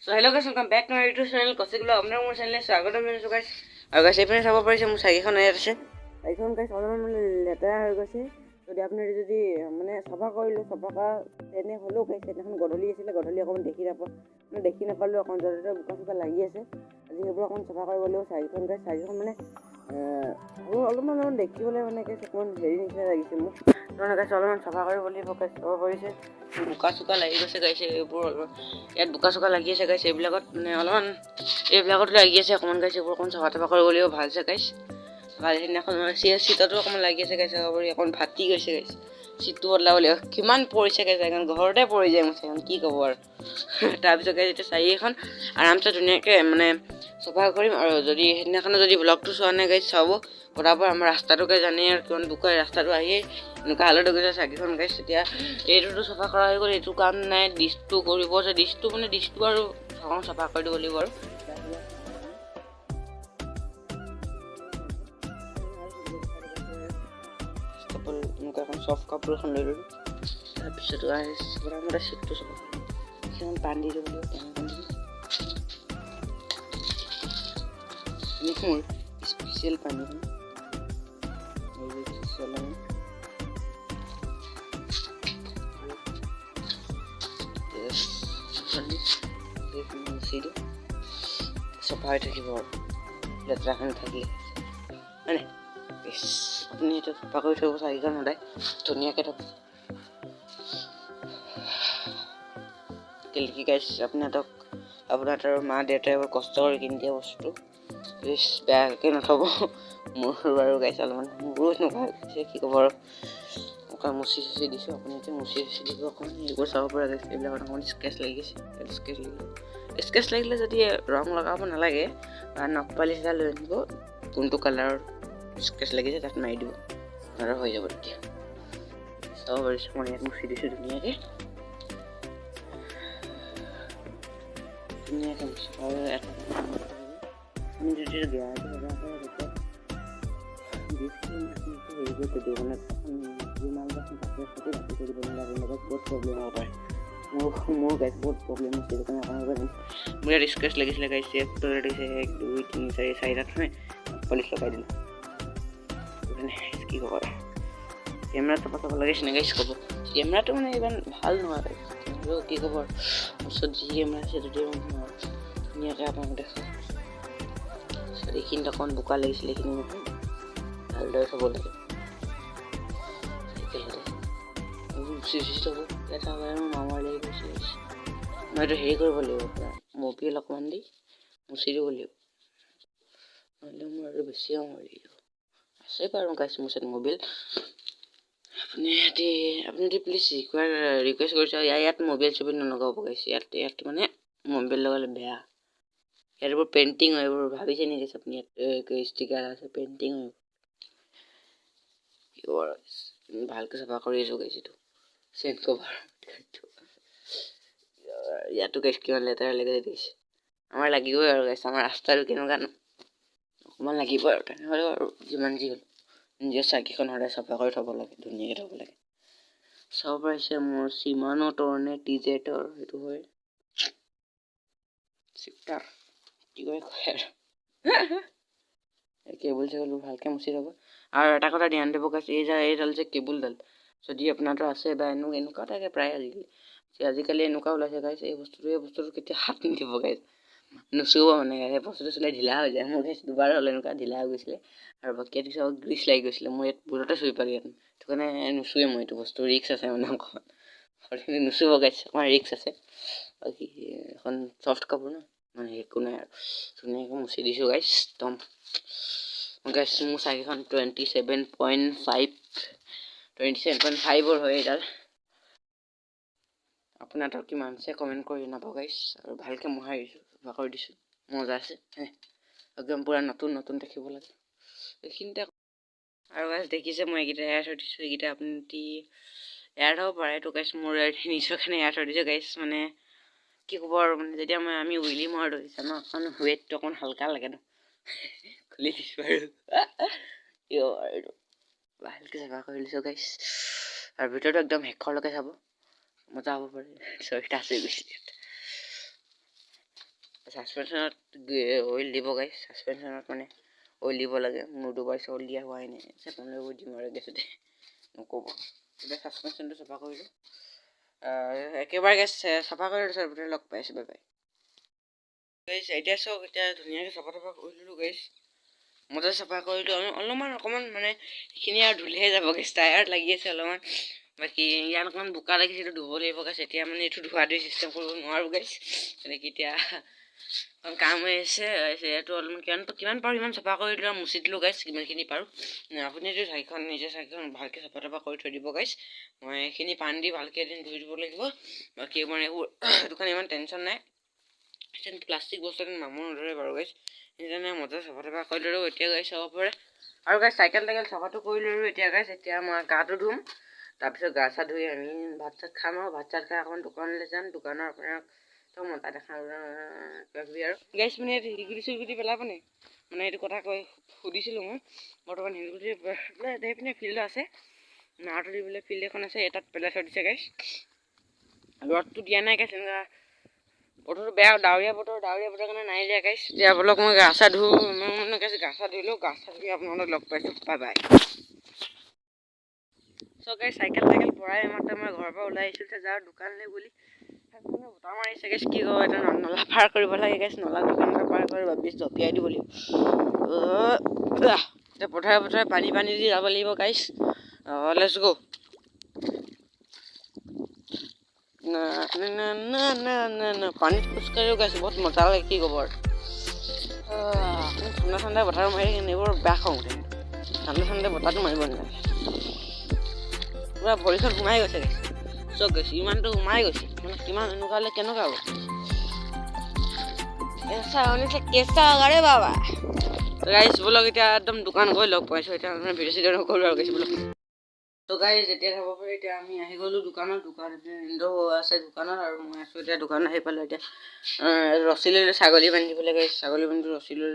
So hello guys, welcome back to my YouTube channel. Kosiklo apnar মোৰ channel স্বাগতম জনাইছো guys. আৰু guys এইপিনে চাব পাৰিছে মোৰ চাইকেলখন ইয়াত আছে। চাইকেলখন guys অলপমান মানে লেতেৰা হৈ গৈছে। যদি আপুনি যদি মানে চাফা কৰিলো চাফা তেনে হলো guys সেইদিনাখন গধূলি আছিলে গধূলি অকমান দেখি নাপালো অকমান জলতে বোকা লাগি আছে। আজি সেইবোৰ অকমান চাফা কৰিব লাগিব চাইকেলখন মানে অলপমান দেখিবলৈ মানে অকমান হেৰি নিচিনা লাগিছে মোক। guys অলপমান চাফা কৰিব লাগিব guys চাব পাৰিছে বোকা লাগি গৈছে guys এইবোৰ ইয়াত বোকা লাগি আছে guys এইবিলাকত মানে অলপমান এইবিলাকত লাগি আছে অকমান guys এইবোৰ অকমান চাফা কৰিব লাগিব ভালছে guys ভাল সেইদিনাখন চিটতো অকমান লাগি আছে guys চাব পাৰি অকমান ফাটি গৈছে guys চিটটো বদলাব লাগিব কিমান পৰিছে guys এখন ঘৰতে পৰি যায় মোৰ কি ক'ব আৰু তাৰপিছত guys এতিয়া চাই এখন আৰামছে ধুনীয়াকে মানে চাফা কৰিম আৰু যদি সেইদিনাখন যদি ব্লগটো চোৱা নাই guys চাব পৰাপৰ আমাৰ ৰাস্তাটোকে জানে আৰু কিমান বোকা ৰাস্তাটো আহিয়ে এনেকুৱা হালত গৈছে চাইকেলখন guys এতিয়া এইটোতো চাফা কৰা হৈ গ'ল এইটো কাম নাই ডিছটো কৰিব আছে ডিছটো আৰু চাফা কৰি দিব লাগিব আৰু এনেকুৱা এখন চফ্ট কাপোৰ এখন লৈ ল'লোঁ তাৰপিছত প্ৰথমতে চিটটো চাফা কিছুমান পানী দি দিব লাগিব মোৰ স্পেচিয়েল পানী চাফা হৈ থাকিব লেতেৰাখিনি থাকিলে মানে আপুনি এইটো চাফা কৰি থ'ব চাৰিখন সদায় ধুনীয়াকৈ থ'ব কেলেকি গাইছ আপোনাৰ মা দেউতাই কষ্ট কৰি কিনি দিয়া বস্তু বেয়াকৈ নথ'ব মোৰ বাৰু গাইছ অলপমান মোৰো এনেকুৱা হৈছে কি ক'ব আৰু অকণ মুচি দিছোঁ আপুনি এতিয়া মুচি দিব অকণমান এইবোৰ চাব পৰা গৈছে এইবিলাকত অকণমান স্কেচ লাগিলে যদি ৰং লগাব নালাগে বা নখ পালিচ এটা লৈ আনিব কোনটো কালাৰৰ স্কেচ লাগিছে তাত মাৰি দিব আৰু হৈ যাব তেতিয়া চাব পাৰিছোঁ মই ইয়াত মুচি দিছোঁ ধুনীয়াকৈ মুচি আৰু আপুনি যদি বেয়া বহুত প্ৰব্লেম হ'ব পাৰে মোৰ গাইছ বহুত প্ৰব্লেম হৈছে সেইটো কাৰণে আপোনালোকে মোৰ ইয়াত স্কেচ লাগিছিলে গাইছ লাগিছে 1 2 3 4 4টাত হয় পলিচ লগাই দিলোঁ কি ক'ব আৰু কেমেৰাটো চাব লাগিছে গাইছ ক'ব কেমেৰাটো মানে ইমান ভাল নহয় গাইছ কি ক'ব আৰু ওচৰত যি কেমেৰা আছে যদি ধুনীয়াকৈ আপোনালোকে দেখা এইখিনিত অকণ বোকা লাগিছিলে এইখিনি নহয় ভালদৰে থ'ব লাগে মামাৰ লাগি গৈছে মই এইটো হেৰি কৰিব লাগিব মবিল অকণমান দি মুচি দিব লাগিব নহ'লে মোৰ আৰু বেছি মাৰি দিব আছে বাৰু গাইছ মোৰ ওচৰত মবিল আপুনি প্লিজ ৰিকুৱেষ্ট কৰিছোঁ ইয়াত মবিল চবিল নলগাব গাইছ ইয়াত মানে মবিল লগালে বেয়া ইয়াত এইবোৰ পেইণ্টিং হয় এইবোৰ ভাবিছে নেকি আপুনি ইয়াত ষ্টিকাৰ আছে পেইণ্টিং হয় কি ক'ব ভালকৈ চাফা কৰি আছোঁ গাইছ এইটো চেঞ্জ কভাৰ ইয়াতো গাইছ কিমান লেতেৰা লাগে দেখিছে আমাৰ লাগিবই আৰু গাইছ আমাৰ ৰাস্তাটো কেনেকুৱা অকণমান লাগিব আৰু তেনেহ'লেও আৰু যিমান যি হ'ল নিজৰ চাইকেলখন সদায় চাফা কৰি থ'ব লাগে ধুনীয়াকৈ থ'ব লাগে চাব পাৰিছে মোৰ চিমানো টৰ্নে টিজেটৰ সেইটো হয় চিফটাৰ কি কয় আৰু কেবুল চেবুলবোৰ ভালকৈ মুচি থ'ব আৰু এটা কথা ধ্যান দিব গাইছ এইডাল যে কেবুলডাল যদি আপোনাৰতো আছে বা এনেকুৱা থাকে প্ৰায় আজিকালি এনেকুৱা ওলাইছে গাইছ এই বস্তুটো কেতিয়া হাত নিদিব গাইছ নুচুব মানে সেই বস্তুটো চুলে ঢিলা হৈ যায় মোৰ গাইছ দুবাৰ হ'ল এনেকুৱা ঢিলা হৈ গৈছিলে আৰু বাকী পিছত গ্ৰীচ লাগি গৈছিলে মোৰ ইয়াত ভুলতে চুই পালোঁ ইয়াত সেইটো কাৰণে নুচুৱে মই এইটো বস্তু ৰিক্স আছে মানে অকণমান নুচুব গাইছ অকণমান ৰিক্স আছে বাকী এখন চফ্ট কাপোৰ ন মানে একো নাই আৰু ধুনীয়াকৈ মুচি দিছোঁ গাইছ একদম গাইছ মোৰ চাইকেলখন 27.5 হয় এইডাল আপোনাৰ তাত কিমান আছে কমেণ্ট কৰি জনাব গাইছ আৰু ভালকৈ মোহাৰি দিছোঁ চাফা কৰি দিছোঁ মজা আছে একদম পূৰা নতুন দেখিব লাগে এইখিনিতে আৰু গাইছ দেখিছে মই এইকেইটা এয়াৰ থৈ দিছোঁ এইকেইটা আপুনি এয়াৰ থ'ব পাৰে এইটো গাইছ মোৰ নিজৰ কাৰণে এয়াৰ থৈ দিছোঁ গাইছ মানে কি ক'ব আৰু মানে যেতিয়া আমি উইলি মাৰো দেখিছে ন অকণ ৱেইটটো অকণ হালকা লাগে ন খুলি দিছোঁ আৰু কি ক'ব আৰু এইটো ভালকৈ চাফা কৰি দিছোঁ গাইছ আৰু ভিতৰটো একদম শেষৰলৈকে চাব মজা হ'ব পাৰে 6টা আছে গৈছে ছাছপেনশ্যনত অইল দিব গাইছ। ছাছপেনশ্যনত মানে অইল দিব লাগে। মোৰ দুবাৰ অইল দিয়া হোৱাই নাই। আপোনালোকক দিম আৰু গেছতে নক'ব। এতিয়া ছাছপেনশ্যনটো চাফা কৰিলোঁ। একেবাৰে গেছ চাফা কৰি তাৰপিছত লগ পাইছোঁ। বাই বাই গাইছ। এতিয়া চাওক, এতিয়া ধুনীয়াকৈ চাফা কৰিলোঁ গাইছ। মজা চাফা কৰিলোঁ। অকণমান মানে সেইখিনি আৰু ধুলেহে যাব গাইছ। টায়াৰত লাগি আছে অলপমান। বাকী ইয়াত অকণমান বোকা লাগিছে, এইটো ধুব লাগিব গাইছ। এতিয়া মানে এইটো ধোৱা ধুই চিষ্টেম কৰিব নোৱাৰোঁ গাইছ। তেনেকৈ এতিয়া কাম হৈ আছে। এইটো অলপমান কিমান পাৰোঁ ইমান চাফা কৰি দিলোঁ, মুচি দিলোঁ গাইছ। কিমানখিনি পাৰোঁ আপুনি এইটো নিজে চাইকেলখন ভালকৈ চাফা তাফা কৰি থৈ দিব গাইছ। মই এইখিনি পানী দি ভালকৈ এদিন ধুই দিব লাগিব। বাকী মানে এইবোৰ সেইটো কাৰণে ইমান টেনশ্যন নাই। প্লাষ্টিক বস্তু এদিন মামুৰ নধৰে বাৰু গাইছ। সেইকাৰণে মজা চাফা তাফা কৰি ল'লোঁ। এতিয়া গাইছ চাব পাৰে। আৰু গাইছ চাইকেল চাফাটো কৰি ল'লোঁ। এতিয়া গাইছ এতিয়া মই গাটো ধুম। তাৰপিছত গা চা ধুই আমি ভাত চাত খাম আৰু ভাত চাত খাই অকণমান দোকানলৈ যাম। দোকানৰ আপোনাক মতা দেখা কিবাকিবি আৰু গাইছ মানে শিলগুটি চিলগুটি পেলাবনে মানে এইটো কথা কৈ সুধিছিলোঁ মই। বৰ্তমান শিলগুটি সেইপিনে ফিল্ড আছে, নাৱতলি বোলে ফিল্ড এখন আছে। তাত পেলাই থৈ দিছে গাইছ। ৰ'দটো দিয়া নাই গাইছ। এনেকুৱা বতৰটো বেয়া, ডাৱৰীয়া বতৰ কাৰণে নাই দিয়া গাইছ। এতিয়া বলক মই গা চা ধুওঁ। মানে গাইছ গা চা ধুই লওঁ। গা চা ধুই আপোনালোকক লগ পাইছোঁ। Bye bye. গাইছ চাইকেল পৰাই মাত্ৰ মই ঘৰৰ পৰা ওলাই আহিছোঁ। এতিয়া যাওঁ দোকানলৈ বুলি। বতাহ মাৰিছে গাইছ। কি কয় এটা নলা পাৰ কৰিব লাগে গাইছ। নলা দোকান পাৰ কৰি জঁপিয়াই দিব লাগিব। এতিয়া পথাৰে পানী দি যাব লাগিব গাইছ। লেটছ গো। পানীত খোজকাঢ়িও গাইছ বহুত মজা লাগে। কি ক'ব আৰু ঠাণ্ডা বতাহ মাৰি এইবোৰ বেয়া খাওঁ। ঠাণ্ডা বতাহটো মাৰিব নালাগে। পুৰা ভৰিখন সোমাই গৈছে গাইছ। চব গাইছ ইমানটো সোমাই গৈছে। মানে কিমান এনেকুৱা হ'লে কেনেকুৱা হ'ব। কেঁচা গাড়ী বাবা গাইছ। বলক এতিয়া একদম দোকান গৈ লগ পাইছোঁ। এতিয়া মানে ভিডিঅ' চিডিঅ' নকৰোঁ আৰু গাইছ বলক। গাইছ যেতিয়া খাব পাৰি এতিয়া আমি আহি গ'লোঁ দোকানত। আছে দোকানত আৰু মই আছোঁ এতিয়া দোকানত আহি পালোঁ। এতিয়া ৰছী লৈ ছাগলী বান্ধিবলৈ গাইছ। ছাগলী বান্ধি ৰছী লৈ